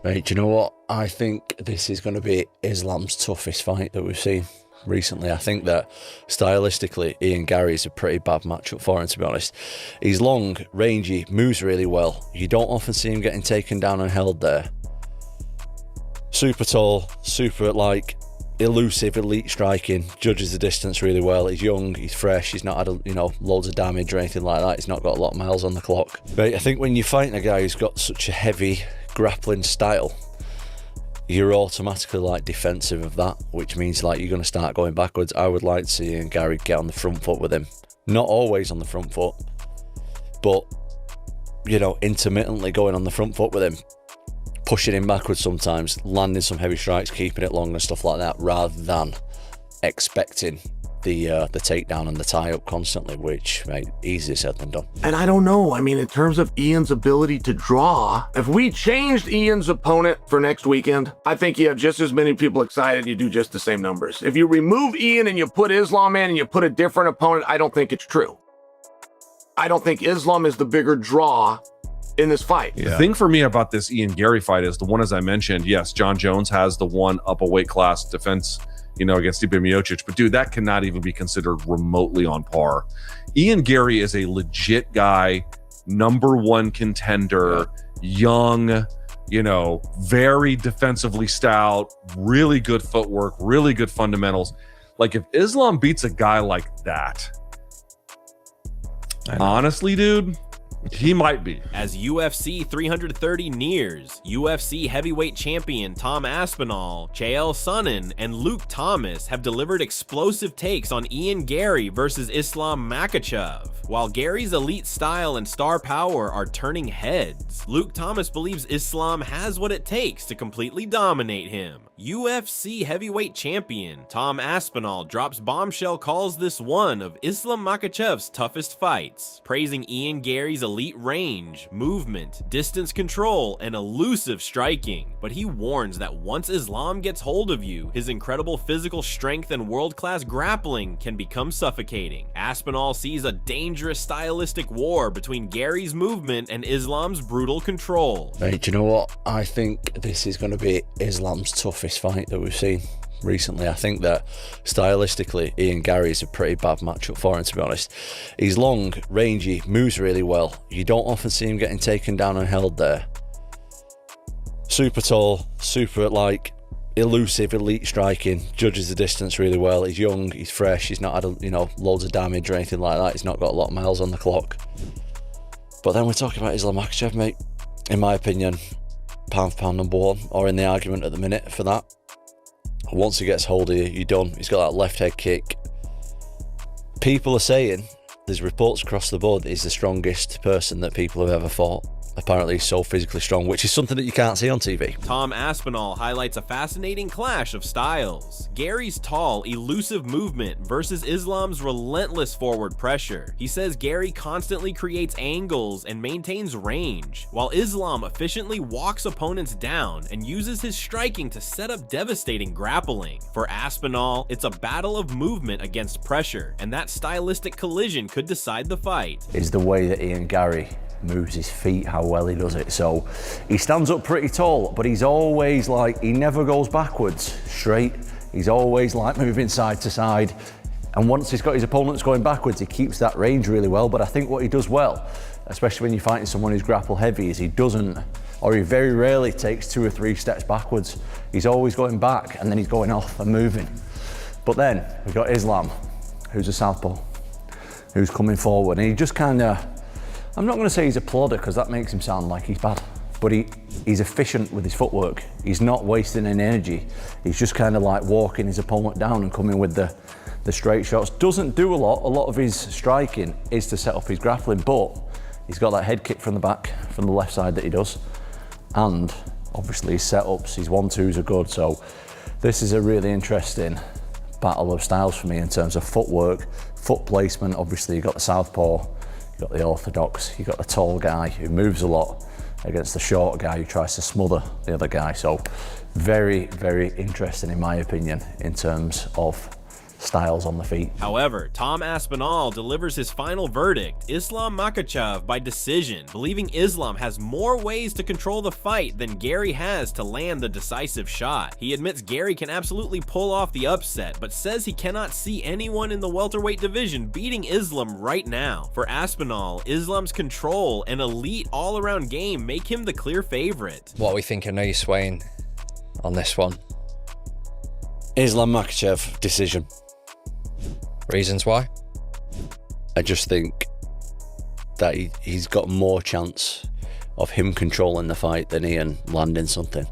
Right, do you know what? I think this is going to be Islam's toughest fight that we've seen recently. I think that stylistically, Ian Garry is a pretty bad matchup for him, to be honest. He's long, rangy, moves really well. You don't often see him getting taken down and held there. Super tall, super elusive, elite striking, judges the distance really well. He's young, he's fresh, he's not had loads of damage or anything like that. He's not got a lot of miles on the clock. But I think when you're fighting a guy who's got such a heavy grappling style, you're automatically defensive of that, which means you're going to start going backwards. I would like to see Ian Garry get on the front foot with him. Not always on the front foot, but intermittently going on the front foot with him, pushing him backwards sometimes, landing some heavy strikes, keeping it long and stuff like that, rather than expecting the takedown and the tie-up constantly, which, mate, easier said than done. And I don't know, I mean, in terms of Ian's ability to draw, if we changed Ian's opponent for next weekend, I think you have just as many people excited, you do just the same numbers. If you remove Ian and you put Islam in and you put a different opponent, I don't think it's true. I don't think Islam is the bigger draw in this fight. Yeah. The thing for me about this Ian Garry fight is the one, as I mentioned, yes, John Jones has the one up a weight class defense, against Stipe Miocic, but dude, that cannot even be considered remotely on par. Ian Garry is a legit guy, #1 contender, young, very defensively stout, really good footwork, really good fundamentals. If Islam beats a guy like that, honestly, dude, he might be. As UFC 330 nears, UFC heavyweight champion Tom Aspinall, Chael Sonnen, and Luke Thomas have delivered explosive takes on Ian Garry versus Islam Makhachev. While Gary's elite style and star power are turning heads, Luke Thomas believes Islam has what it takes to completely dominate him. UFC heavyweight champion Tom Aspinall drops bombshell calls this one of Islam Makhachev's toughest fights, praising Ian Garry's elite range, movement, distance control, and elusive striking. But he warns that once Islam gets hold of you, his incredible physical strength and world-class grappling can become suffocating. Aspinall sees a dangerous stylistic war between Gary's movement and Islam's brutal control. Right, do you know what? I think this is going to be Islam's toughest fight that we've seen recently. I think that stylistically, Ian Garry is a pretty bad matchup for him, to be honest. He's long, rangy, moves really well. You don't often see him getting taken down and held there. Super tall, super elusive, elite striking, judges the distance really well. He's young, he's fresh, he's not had loads of damage or anything like that. He's not got a lot of miles on the clock. But then we're talking about Islam Makhachev, mate. In my opinion, pound for pound #1, or in the argument at the minute for that. Once he gets hold of you, you're done. He's got that left head kick. People are saying, there's reports across the board, that he's the strongest person that people have ever fought. Apparently he's so physically strong, which is something that you can't see on TV. Tom Aspinall highlights a fascinating clash of styles. Gary's tall, elusive movement versus Islam's relentless forward pressure. He says Garry constantly creates angles and maintains range, while Islam efficiently walks opponents down and uses his striking to set up devastating grappling. For Aspinall, it's a battle of movement against pressure, and that stylistic collision could decide the fight. Is the way that Ian Garry moves his feet, how well he does it. So he stands up pretty tall, but he's always he never goes backwards straight. He's always moving side to side. And once he's got his opponents going backwards, he keeps that range really well. But I think what he does well, especially when you're fighting someone who's grapple heavy, is he very rarely takes 2 or 3 steps backwards. He's always going back and then he's going off and moving. But then we've got Islam, who's a southpaw, who's coming forward, and he just I'm not going to say he's a plodder because that makes him sound like he's bad, but he's efficient with his footwork. He's not wasting any energy. He's just walking his opponent down and coming with the straight shots. Doesn't do a lot. A lot of his striking is to set up his grappling, but he's got that head kick from the back, from the left side that he does. And obviously his setups, his 1-2s are good. So this is a really interesting battle of styles for me in terms of footwork, foot placement. Obviously you've got the southpaw, you've got the orthodox, you've got the tall guy who moves a lot against the short guy who tries to smother the other guy. So very, very interesting in my opinion in terms of styles on the feet. However, Tom Aspinall delivers his final verdict, Islam Makhachev by decision, believing Islam has more ways to control the fight than Garry has to land the decisive shot. He admits Garry can absolutely pull off the upset, but says he cannot see anyone in the welterweight division beating Islam right now. For Aspinall, Islam's control and elite all-around game make him the clear favorite. What are we thinking? I know you're swaying on this one. Islam Makhachev, decision. Reasons why? I just think that he's got more chance of him controlling the fight than Ian landing something.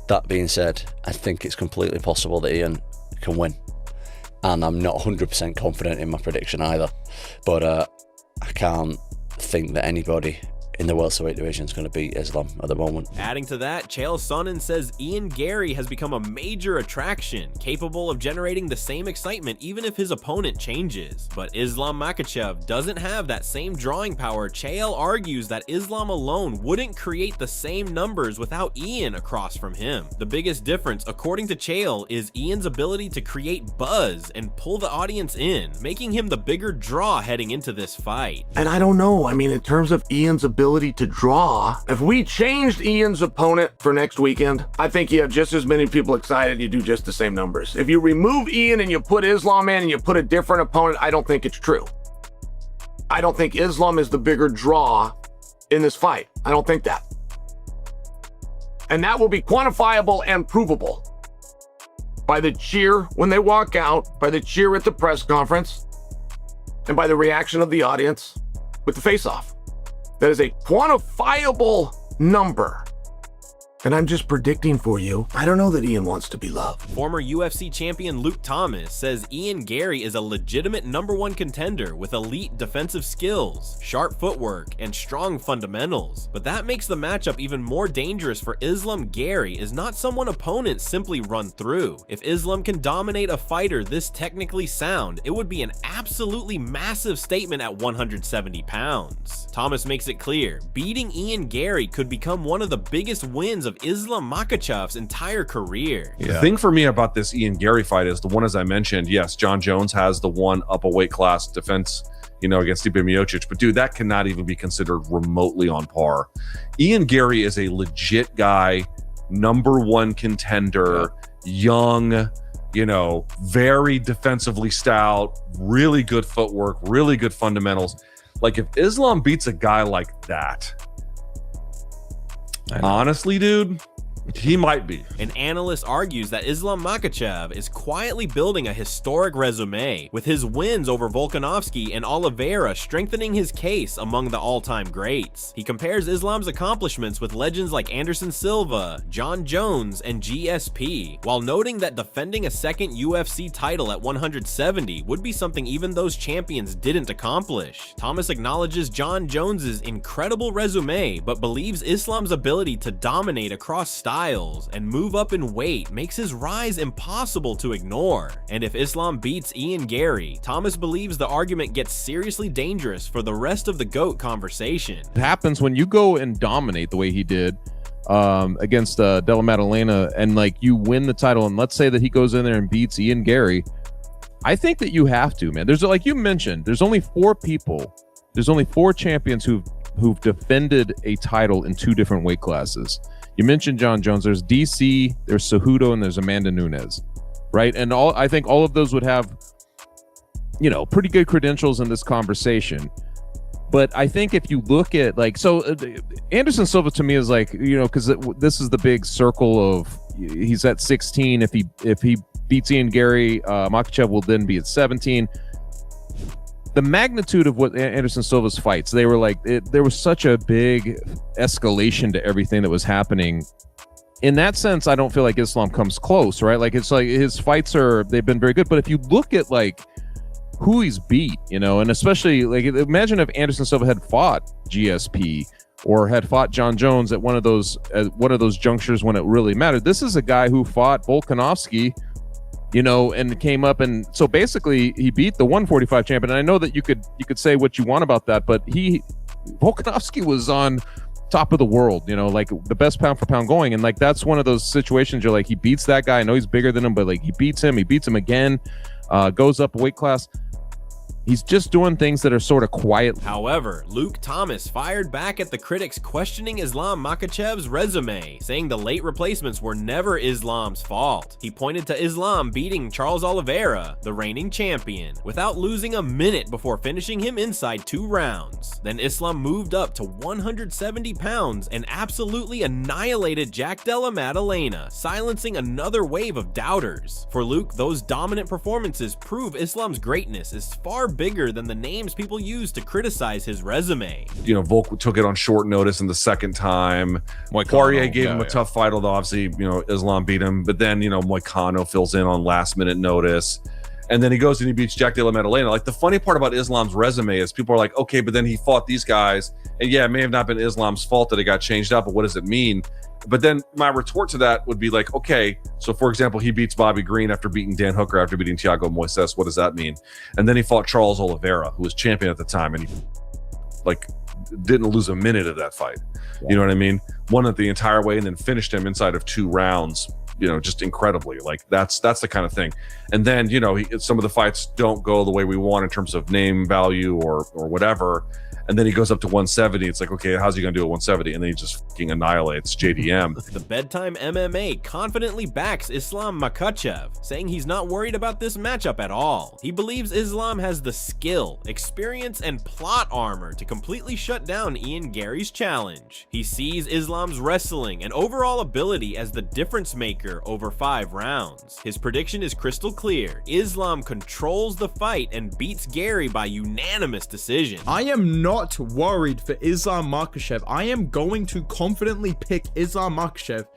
That being said, I think it's completely possible that Ian can win. And I'm not 100% confident in my prediction either. But I can't think that anybody in the welterweight division is going to beat Islam at the moment. Adding to that, Chael Sonnen says Ian Garry has become a major attraction, capable of generating the same excitement even if his opponent changes. But Islam Makhachev doesn't have that same drawing power. Chael argues that Islam alone wouldn't create the same numbers without Ian across from him. The biggest difference, according to Chael, is Ian's ability to create buzz and pull the audience in, making him the bigger draw heading into this fight. And I don't know, I mean, in terms of Ian's ability to draw, if we changed Ian's opponent for next weekend, I think you have just as many people excited, you do just the same numbers. If you remove Ian and you put Islam in and you put a different opponent, I don't think it's true. I don't think Islam is the bigger draw in this fight. I don't think that. And that will be quantifiable and provable by the cheer when they walk out, by the cheer at the press conference, and by the reaction of the audience with the face-off. That is a quantifiable number. And I'm just predicting for you, I don't know that Ian wants to be loved. Former UFC champion Luke Thomas says Ian Garry is a legitimate #1 contender with elite defensive skills, sharp footwork, and strong fundamentals. But that makes the matchup even more dangerous for Islam. Garry is not someone opponents simply run through. If Islam can dominate a fighter this technically sound, it would be an absolutely massive statement at 170 pounds. Thomas makes it clear, beating Ian Garry could become one of the biggest wins of Islam Makhachev's entire career. The thing for me about this Ian Garry fight is the one, as I mentioned, yes, John Jones has the one up a weight class defense, against Stipe Miocic, but dude, that cannot even be considered remotely on par. Ian Garry is a legit guy, #1 contender, young, very defensively stout, really good footwork, really good fundamentals. Like, if Islam beats a guy like that, honestly, dude, he might be. An analyst argues that Islam Makhachev is quietly building a historic resume, with his wins over Volkanovski and Oliveira strengthening his case among the all-time greats. He compares Islam's accomplishments with legends like Anderson Silva, John Jones, and GSP, while noting that defending a second UFC title at 170 would be something even those champions didn't accomplish. Thomas acknowledges John Jones's incredible resume, but believes Islam's ability to dominate across styles and move up in weight makes his rise impossible to ignore. And if Islam beats Ian Garry, Thomas believes the argument gets seriously dangerous for the rest of the GOAT conversation. It happens when you go and dominate the way he did against Della Maddalena, and you win the title, and let's say that he goes in there and beats Ian Garry. I think that you have to, man. There's, like you mentioned, there's only 4 people, there's only 4 champions who've defended a title in 2 different weight classes. You mentioned John Jones. There's DC, there's Cejudo, and there's Amanda Nunes, right? And I think all of those would have, pretty good credentials in this conversation. But I think if you look at Anderson Silva to me is because this is the big circle of, he's at 16. If he beats Ian Garry, Makhachev will then be at 17. The magnitude of what Anderson Silva's fights, they were there was such a big escalation to everything that was happening. In that sense, I don't feel like Islam comes close, right? It's like his fights they've been very good. But if you look at who he's beat, and especially imagine if Anderson Silva had fought GSP or had fought John Jones at one of those junctures when it really mattered. This is a guy who fought Volkanovski, and came up, and so basically he beat the 145 champion. And I know that you could say what you want about that, but Volkanovski was on top of the world, the best pound for pound going, and that's one of those situations you're he beats that guy. I know he's bigger than him, but he beats him again. goes up a weight class. He's just doing things that are sort of quiet. However, Luke Thomas fired back at the critics questioning Islam Makhachev's resume, saying the late replacements were never Islam's fault. He pointed to Islam beating Charles Oliveira, the reigning champion, without losing a minute before finishing him inside 2 rounds. Then Islam moved up to 170 pounds and absolutely annihilated Jack Della Maddalena, silencing another wave of doubters. For Luke, those dominant performances prove Islam's greatness is far bigger than the names people use to criticize his resume. You know, Volk took it on short notice in the second time. Poirier gave him a tough fight, although obviously, you know, Islam beat him. But then, you know, Moicano fills in on last minute notice. And then he goes and he beats Jack Della Maddalena. Like, the funny part about Islam's resume is people are like, okay, but then he fought these guys. And yeah, it may have not been Islam's fault that it got changed up, but what does it mean? But then my retort to that would be like, okay, so for example, he beats Bobby Green after beating Dan Hooker, after beating Thiago Moises. What does that mean? And then he fought Charles Oliveira, who was champion at the time, and he like didn't lose a minute of that fight. Yeah. You know what I mean? Won it the entire way and then finished him inside of 2 rounds. You know, just incredibly. Like, that's the kind of thing. And then, you know, some of the fights don't go the way we want in terms of name value or whatever. And then he goes up to 170. It's like, okay, how's he going to do at 170? And then he just fucking annihilates JDM. The Bedtime MMA confidently backs Islam Makhachev, saying he's not worried about this matchup at all. He believes Islam has the skill, experience, and plot armor to completely shut down Ian Garry's challenge. He sees Islam's wrestling and overall ability as the difference maker over 5 rounds. His prediction is crystal clear. Islam controls the fight and beats Garry by unanimous decision. I am not worried for Islam Makhachev. I am going to confidently pick Islam Makhachev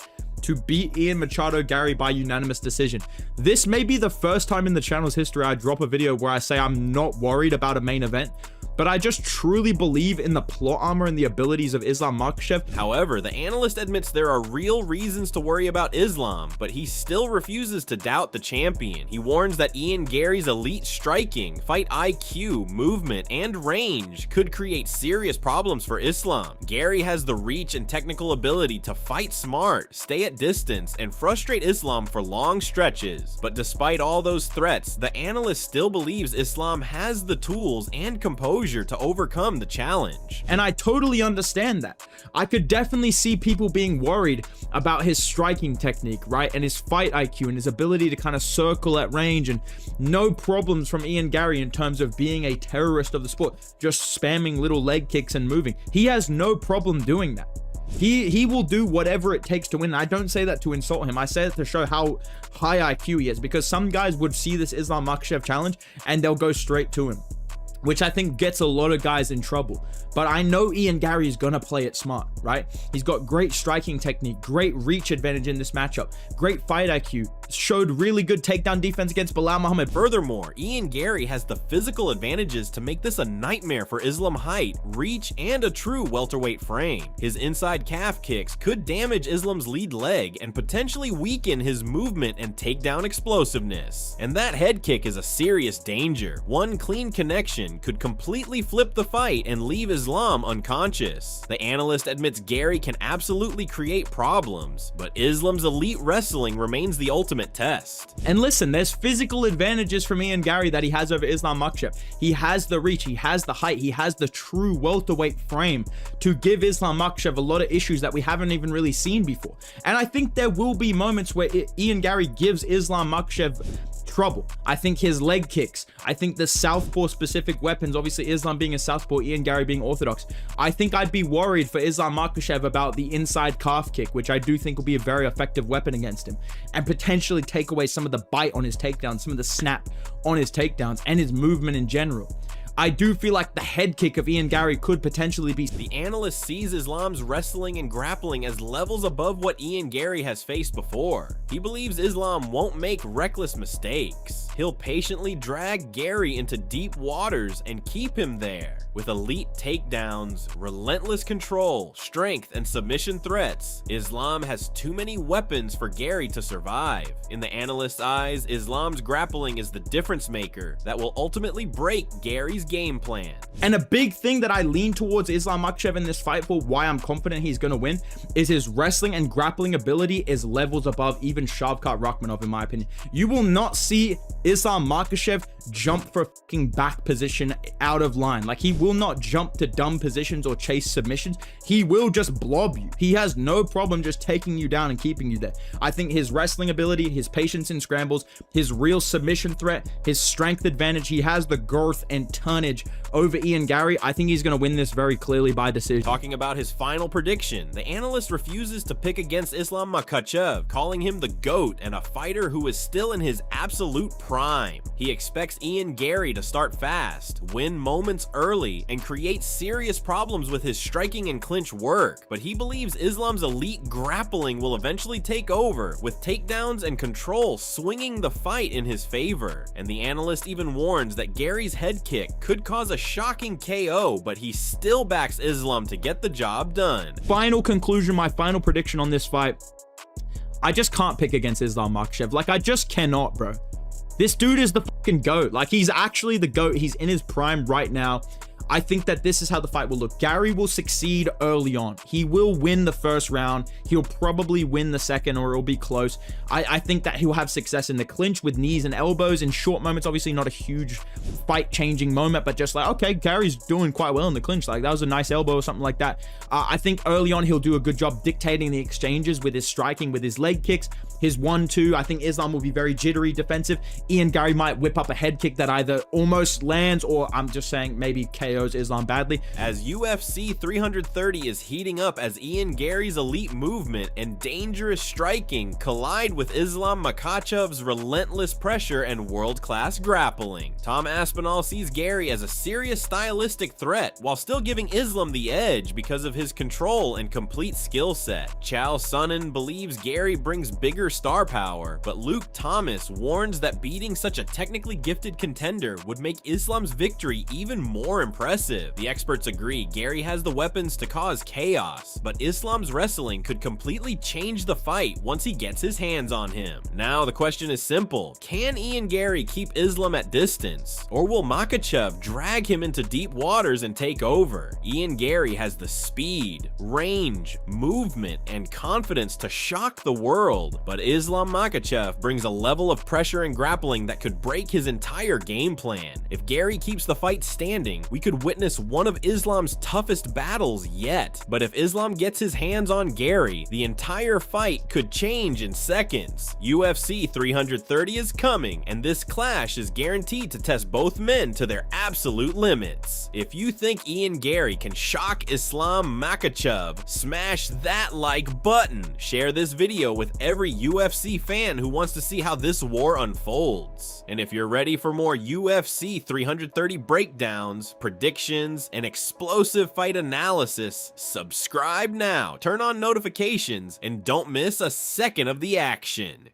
to beat Ian Machado Garry by unanimous decision. This may be the first time in the channel's history I drop a video where I say I'm not worried about a main event, but I just truly believe in the plot armor and the abilities of Islam Makhachev. However, the analyst admits there are real reasons to worry about Islam, but he still refuses to doubt the champion. He warns that Ian Garry's elite striking, fight IQ, movement, and range could create serious problems for Islam. Garry has the reach and technical ability to fight smart, stay at distance, and frustrate Islam for long stretches. But despite all those threats, the analyst still believes Islam has the tools and composure to overcome the challenge. And I totally understand that. I could definitely see people being worried about his striking technique, right? And his fight IQ and his ability to kind of circle at range, and no problems from Ian Garry in terms of being a terrorist of the sport, just spamming little leg kicks and moving. He has no problem doing that. He will do whatever it takes to win. I don't say that to insult him. I say it to show how high IQ he is, because some guys would see this Islam Makhachev challenge and they'll go straight to him, which I think gets a lot of guys in trouble. But I know Ian Garry is going to play it smart, right? He's got great striking technique, great reach advantage in this matchup, great fight IQ, showed really good takedown defense against Bilal Muhammad. Furthermore, Ian Garry has the physical advantages to make this a nightmare for Islam height, reach, and a true welterweight frame. His inside calf kicks could damage Islam's lead leg and potentially weaken his movement and takedown explosiveness. And that head kick is a serious danger. One clean connection could completely flip the fight and leave Islam unconscious. The analyst admits Garry can absolutely create problems, but Islam's elite wrestling remains the ultimate test. And listen, there's physical advantages from Ian Garry that he has over Islam Makhachev. He has the reach, he has the height, he has the true welterweight frame to give Islam Makhachev a lot of issues that we haven't even really seen before. And I think there will be moments where Ian Garry gives Islam Makhachev trouble. I think his leg kicks, I think the southpaw specific weapons, obviously Islam being a southpaw, Ian Garry being orthodox, I think I'd be worried for Islam Makhachev about the inside calf kick, which I do think will be a very effective weapon against him, and potentially take away some of the bite on his takedowns, some of the snap on his takedowns, and his movement in general. I do feel like the head kick of Ian Garry could potentially be... The analyst sees Islam's wrestling and grappling as levels above what Ian Garry has faced before. He believes Islam won't make reckless mistakes. He'll patiently drag Garry into deep waters and keep him there. With elite takedowns, relentless control, strength, and submission threats, Islam has too many weapons for Garry to survive. In the analyst's eyes, Islam's grappling is the difference maker that will ultimately break Garry's game plan. And a big thing that I lean towards Islam Makhachev in this fight for why I'm confident he's going to win is his wrestling and grappling ability is levels above even Shavkat Rakhmonov, in my opinion. You will not see Islam Makhachev jump for a fucking back position out of line. Like, he will not jump to dumb positions or chase submissions. He will just blob you. He has no problem just taking you down and keeping you there. I think his wrestling ability, his patience in scrambles, his real submission threat, his strength advantage, he has the girth and tonnage over Ian Garry. I think he's going to win this very clearly by decision. Talking about his final prediction, the analyst refuses to pick against Islam Makhachev, calling him the GOAT and a fighter who is still in his absolute prime. He expects Ian Garry to start fast, win moments early, and create serious problems with his striking and clinch work, but he believes Islam's elite grappling will eventually take over, with takedowns and control swinging the fight in his favor. And the analyst even warns that Garry's head kick could cause a shocking KO, but he still backs Islam to get the job done. Final conclusion, my final prediction on this fight, I just can't pick against Islam Makhachev. Like, I just cannot, bro. This dude is the fucking GOAT. Like, he's actually the GOAT. He's in his prime right now. I think that this is how the fight will look. Garry will succeed early on. He will win the first round. He'll probably win the second, or it'll be close. I think that he'll have success in the clinch with knees and elbows in short moments. Obviously not a huge fight-changing moment, but just like, okay, Gary's doing quite well in the clinch. Like, that was a nice elbow or something like that. I think early on he'll do a good job dictating the exchanges with his striking, with his leg kicks, his 1-2. I think Islam will be very jittery defensive. Ian Garry might whip up a head kick that either almost lands, or I'm just saying maybe KOs Islam badly. As UFC 330 is heating up as Ian Garry's elite movement and dangerous striking collide with Islam Makhachev's relentless pressure and world-class grappling. Tom Aspinall sees Garry as a serious stylistic threat while still giving Islam the edge because of his control and complete skill set. Chael Sonnen believes Garry brings bigger star power, but Luke Thomas warns that beating such a technically gifted contender would make Islam's victory even more impressive. The experts agree Garry has the weapons to cause chaos, but Islam's wrestling could completely change the fight once he gets his hands on him. Now the question is simple: can Ian Garry keep Islam at distance, or will Makhachev drag him into deep waters and take over? Ian Garry has the speed, range, movement, and confidence to shock the world, but Islam Makhachev brings a level of pressure and grappling that could break his entire game plan. If Garry keeps the fight standing, we could witness one of Islam's toughest battles yet. But if Islam gets his hands on Garry, the entire fight could change in seconds. UFC 330 is coming, and this clash is guaranteed to test both men to their absolute limits. If you think Ian Garry can shock Islam Makhachev, smash that like button. Share this video with every UFC fan who wants to see how this war unfolds. And if you're ready for more UFC 330 breakdowns, predictions, and explosive fight analysis, subscribe now, turn on notifications, and don't miss a second of the action.